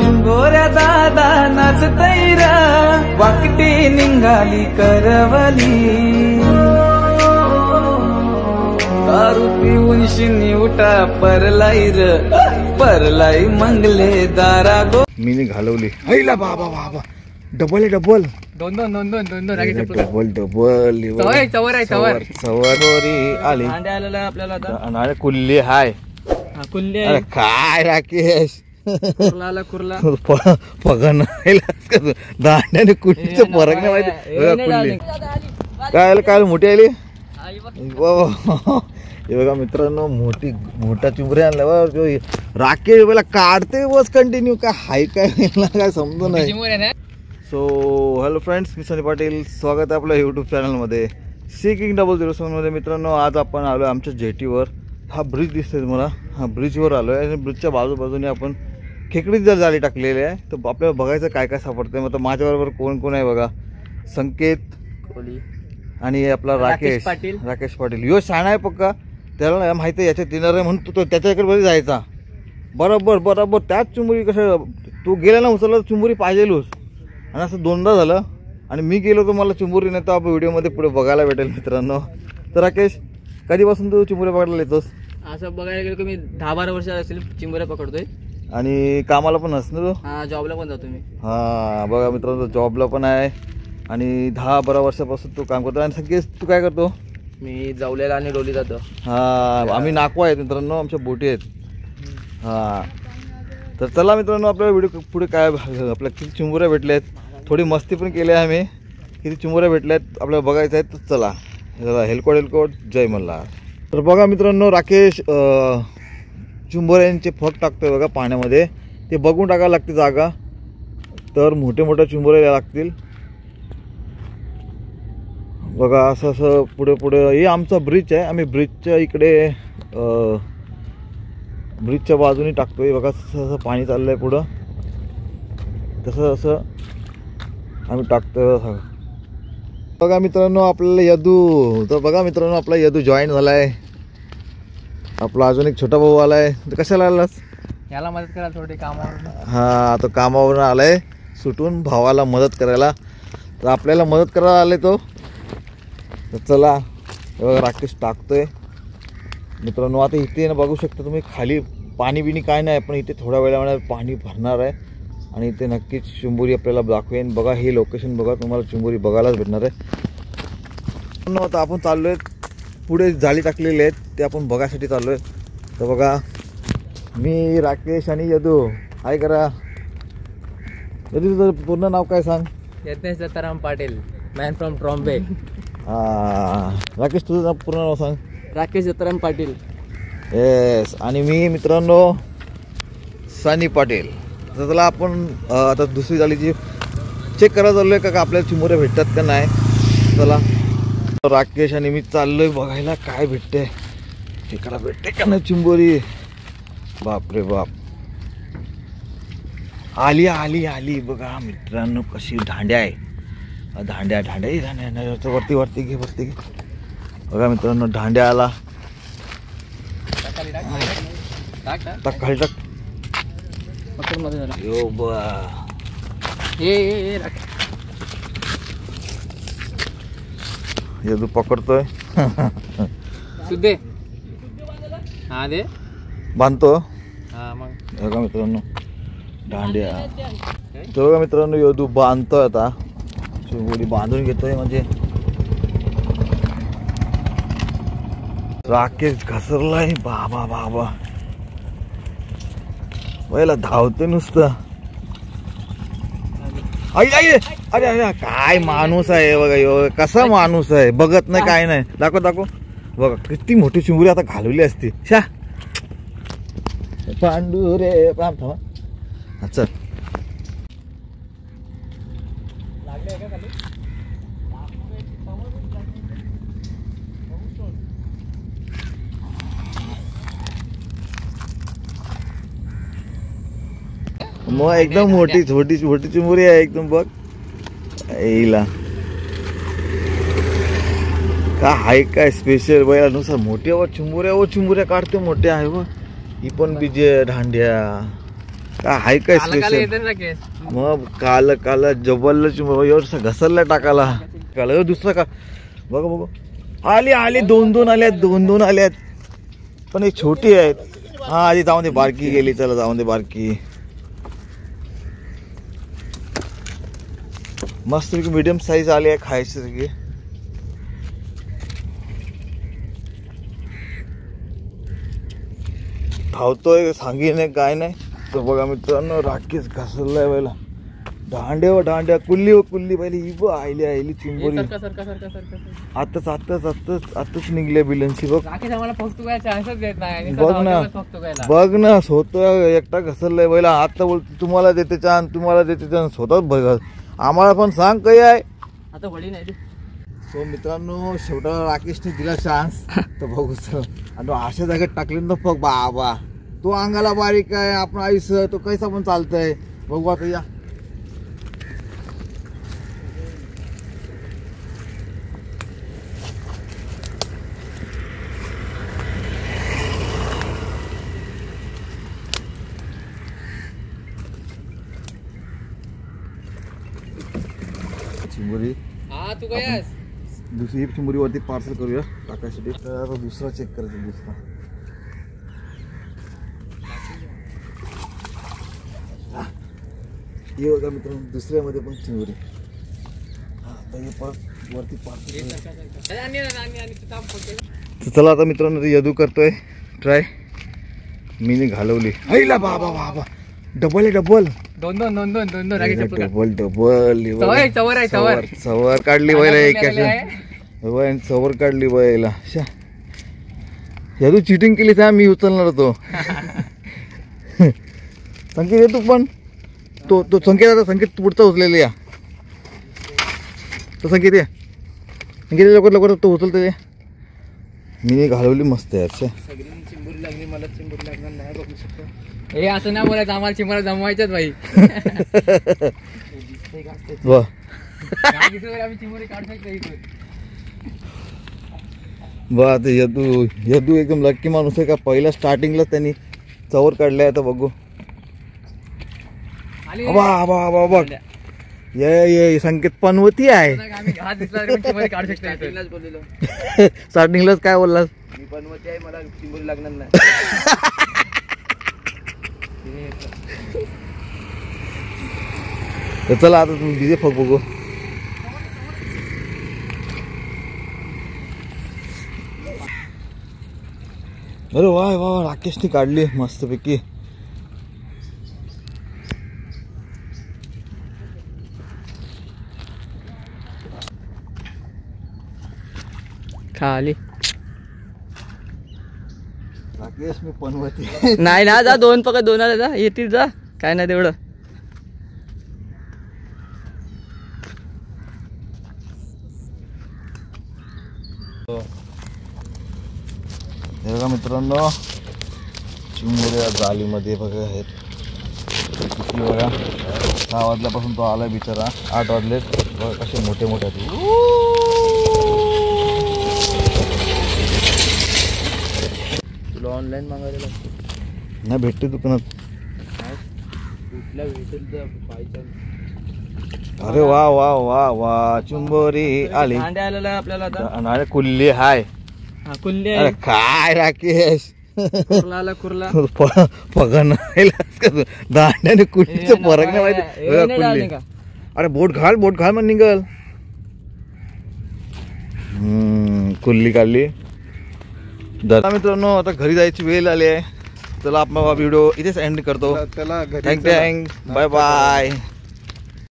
चिंबोऱ्या दादा नाचतैर वाकटी निघाली करवली दारू पिऊन शिनी उठा परलाई मंगले दारा गो मी घालवली आईला बाबा बाबा डबल डबल दोन दोन दोन दोन दोन दोन डबल डबल सवारी आली आपल्याला कुल्ली हाय कुल्ले अरे काय राकेश कुर्ला पगन दांड्याने कुल्लीचं फरक नाही माहिती कुल्ली काय काय मोठी आली हे बघा मित्रांनो मोठा चिंबऱ्या आणला राकेश मला काढते बस कंटिन्यू काय हाय काय समजू नाही. सो हॅलो फ्रेंड्स, मी सनी पाटील, स्वागत आहे आपल्या यूट्यूब चॅनलमध्ये सीकिंग 007 मध्ये. मित्रांनो आज आपण आलो आहे आमच्या जेटीवर. हा ब्रिज दिसतोय तुम्हाला, हा ब्रिजवर आलो आहे आणि ब्रिजच्या बाजूबाजूने आपण खेकडीत जर जाळी टाकलेली आहे. तर आपल्याला बघायचं काय काय सापडतंय. मग माझ्याबरोबर कोण कोण आहे बघा. संकेत आणि आपला राकेश पाटील. यो शाणा आहे पक्का, त्याला माहिती आहे याच्यात येणार आहे म्हणून तो त्याच्याकडे बरी जायचा. बरोबर त्याच चुंबुरी कसं तू गेला ना उचलला चुंबुरी पाहिजेलूच. आणि असं दोनदा झालं आणि मी गेलो तर मला चिंबोरी नाही तर आपण व्हिडिओमध्ये पुढे बघायला भेटेल मित्रांनो. तर राकेश, कधीपासून तू चिंबोऱ्या पकडायला येतोस? असं बघायला गेलो की मी 10-12 वर्ष असेल चिंबोऱ्या पकडतोय. आणि कामाला पण असणार तू? हा, जॉबला पण जातो मी. हा बघा मित्रांनो, जॉबला पण आहे आणि 10-12 वर्षापासून तू काम करतो. आणि संकेत तू काय करतो? मी जावलेला आणि डोली जातो. हा, आम्ही नाकवा आहेत मित्रांनो, आमच्या बोटी आहेत. हा तर चला मित्रांनो, आपल्या व्हिडिओ पुढे काय आपल्या किती चिंबोऱ्या भेटल्या आहेत, थोडी मस्ती पण केली आहे आम्ही. किती चिंबोऱ्या भेटल्या आहेत आपल्याला बघायचं आहे. तर चला हेलकोट जय मल्हार. तर बघा मित्रांनो, राकेश चिंबोऱ्यांचे फक टाकतोय बघा पाण्यामध्ये. ते बघून टाकायला लागते जागा, तर मोठे चिंबोऱ्या लागतील बघा. असं पुढे हे आमचा ब्रिज आहे. आम्ही ब्रिजच्या इकडे ब्रिजच्या बाजूने टाकतोय बघा. असं पाणी चाललंय पुढं, तसं आम्ही टाकतोय बघा मित्रांनो. आपल्याला यदू, तर बघा मित्रांनो आपला यदू जॉईन झालाय. आपला अजून एक छोटा भाऊ आलाय. तर कशाला आलास? याला मदत करा थोडी कामावर. हा, तो कामावरून आलाय सुटून भावाला मदत करायला. तर आपल्याला मदत करायला आले तो. तर चला बघा, राकेश टाकतोय मित्रांनो. आता इथे ना बघू शकता तुम्ही, खाली पाणी बिणी काय नाही, पण इथे थोड्या वेळामध्ये पाणी भरणार आहे आणि इथे नक्कीच चिंबोरी आपल्याला दाखवेन. बघा हे लोकेशन बघा, तुम्हाला चिंबोरी बघायलाच भेटणार आहे. आता आपण चाललो आहे पुढे, जाळी टाकलेली आहेत ते आपण बघायसाठी चाललो आहे. तर बघा मी, राकेश आणि यदू. हाय करा. यदू तुझं पूर्ण नाव काय सांग? Yagnesh Dattaram Patil, man from Trombay. राकेश तुझं पूर्ण नाव सांग? राकेश दत्ताराम पाटील. येस. आणि मी मित्रांनो सनी पाटील. तर चला आपण आता दुसरी जाळीची चेक करायला चाललोय का आपल्याला चिंबोऱ्या भेटतात का नाही. चला राकेश आणि मी चाललोय बघायला काय भेटते, एकाला भेटते का नाही चिंबोरी. बापरे बाप, आली बघा मित्रांनो कशी दांड्या आहे. दांड्या वरती घे बघा मित्रांनो. दांड्या आला, टाक खाली टाक. यो बा, यदू पकडतोय. सुद्दे हा दे बांधतो. हा मग बघा मित्रांनो दांड्या. तर बघा मित्रांनो यदू बांधतोय आता, चिंबोरी बांधून घेतोय. म्हणजे राकेश घसरलाय. बाबा पहिला धावते नुसतं. अरे काय माणूस आहे बघा यो, कसा माणूस आहे. बघत नाही काय नाही. दाखव बघा किती मोठी चिंबोरी आता घालवली असती. शा पांडू रे चल. मग एकदम मोठी छोटी चिंबोरी आहे एकदम. बघ येईला का हाय काय स्पेशल बघा. नुसार मोठ्या चिंबोऱ्या काढते मोठ्या आहे. व ही पण बीजे दांड्या. काय हाय काय काला काला स्पेशल येते ना केस. मग काल काल जबल एवढसा घसरला टाकाला काल दुसरा का बघा बघा आली आली दोन आल्यात पण एक छोटी आहेत. हा आधी जाऊन दे बारकी गेली चला जाऊन दे बारकी मस्त मीडियम साईज आली आहे खायची धावतोय सांगीने काय नाही. तर बघा मित्रांनो राखीच घसरलाय पहिला दांड्या कुल्ली पहिली इब आयली चिंबोरी सरका सरका सरका सरका आताच निघल्या बिलनची बघ. राकेश आम्हाला फक्त काय चान्सच देत नाही आणि बघ ना होतोय एकटा घसरलाय पहिला आता बोलतो तुम्हाला देते चान्स स्वतःच बघ आम्हाला पण सांग काय आहे आता वडी नाही. सो मित्रांनो शेवटा राकेशने दिला चान्स तर बघू सर आणि अशा जागेत टाकले ना बघ बाबा तो अंगाला बारीक आहे आपण आयुष्य तो कैसा पण चालतंय बघू आता या चिंबोरी हा तू काय आहेस? दुसरी चिंबोरीवरती पार्सल करूया टाकायसाठी. तर दुसरा चेक करायचा दुसरा हे बघा मित्रांनो दुसऱ्यामध्ये पण चिंबोरी वरती पार्सल. चला आता मित्रांनो यदू करतोय ट्राय मीने घालवली हैला बाबा बाबा डबल आहे डबल दोन राकेश डबल सवर काढली बैला सवर काढली बैला तू चिटिंग केली का मी उचलणार होतो. संकेत येतो पण तो संकेत पुढचा उचलेला या तो संकेत लवकर तो उचलतो ते मी घालवली मस्त आहे. अच्छा चिंबुरी लागली मला चिंबुरी लागणार नाही बघू शकतो. हे असं नाही बोलायचं आम्हाला चिंबरा जमवायच्याच भाई. वा आम्ही चिंबोरी काढू शकतो इथून. वा ते यदू एकदम लक्की माणूस आहे का पहिल्या स्टार्टिंगला त्यांनी चवर काढलाय. आता बघू बघ ये संकेत पनवती आहे. स्टार्टिंगलाच काय बोललास मी पनवती आहे मला चिंबोरी लागणार नाही. तर चला आता तुम्ही डीजे फक बघू. अरे वा वा राकेशने काढली मस्तपैकी. खाली राकेश मी पनवती नाही ना जा दोन पकड दोन जा येतील जा काय नाही तेवढं. हे बघा मित्रांनो चिंबोऱ्या जालीमध्ये बघा आहेत किती बघा. 6 वाजल्यापासून तो आलाय बिचारा 8 वाजलेत बघा कसे मोठे मोठे आहेत. तुला ऑनलाईन मागायला लागतं नाही भेटते दुकानात. कुठल्या भेटेल तर पाहिजे. अरे वा वा वा वा चिंबोरी आली भांडे आलेलं आहे आपल्याला आता. अरे कुल्ली हाय कुल्ले अरे काय राकेश कुर्ला पगन दांड्याने कुल्लीचं फरक नाही माहिती कुल्ली. अरे बोट घाल मग निघल. कुल्ली काढली. मित्रांनो आता घरी जायची वेळ आली आहे. चला आपण व्हिडिओ इथेच एंड करतो. Thank you bye bye.